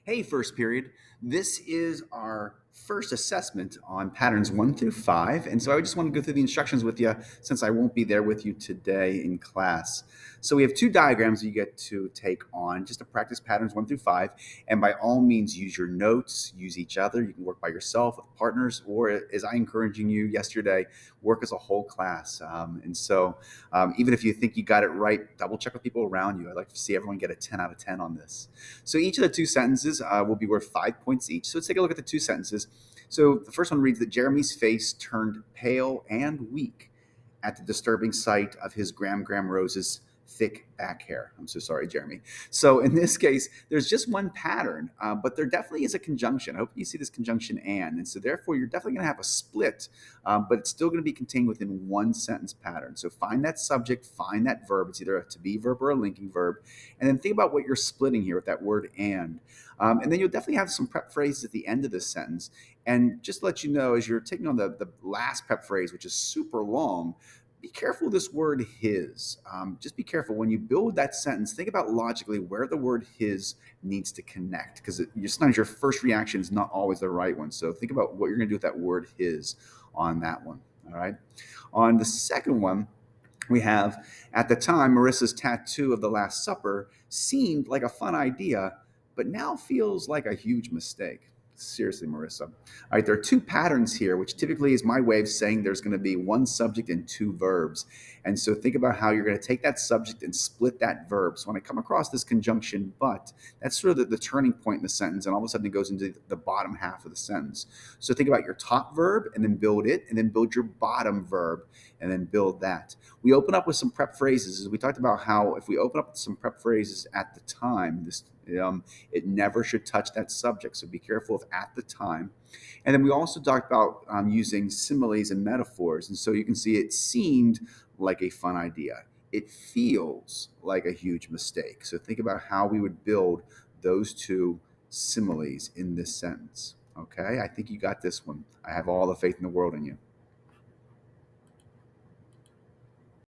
Hey, first period. This is our first assessment on patterns 1 through 5. And so I just want to go through the instructions with you since I won't be there with you today in class. So we have two diagrams you get to take on just to practice patterns 1 through 5. And by all means, use your notes, use each other. You can work by yourself with partners, or as I encouraging you yesterday, work as a whole class. Even if you think you got it right, double check with people around you. I'd like to see everyone get a 10 out of 10 on this. So each of the two sentences will be worth 5 points each. So let's take a look at the two sentences. So the first one reads that Jeremy's face turned pale and weak at the disturbing sight of his Graham Rose's thick back hair. I'm so sorry, Jeremy. So in this case, there's just one pattern, but there definitely is a conjunction. I hope you see this conjunction and so therefore you're definitely going to have a split, but it's still going to be contained within one sentence pattern. So find that subject, find that verb. It's either a to be verb or a linking verb, and then think about what you're splitting here with that word and then you'll definitely have some prep phrases at the end of this sentence. And just to let you know, as you're taking on the last prep phrase, which is super long, be careful with this word his. Just be careful when you build that sentence. Think about logically where the word his needs to connect, because sometimes your first reaction is not always the right one. So think about what you're going to do with that word his on that one. All right. On the second one, we have at the time, Marissa's tattoo of the Last Supper seemed like a fun idea, but now feels like a huge mistake. Seriously, Marissa. All right, there are two patterns here, which typically is my way of saying there's going to be one subject and two verbs. And so think about how you're going to take that subject and split that verb. So when I come across this conjunction but, that's sort of the turning point in the sentence, and all of a sudden it goes into the bottom half of the sentence. So think about your top verb and then build it, and then build your bottom verb and then build that. We open up with some prep phrases. We talked about how if we open up with some prep phrases at the time, it never should touch that subject. So be careful of at the time. And then we also talked about using similes and metaphors. And so you can see it seemed like a fun idea. It feels like a huge mistake. So think about how we would build those two similes in this sentence. Okay, I think you got this one. I have all the faith in the world in you.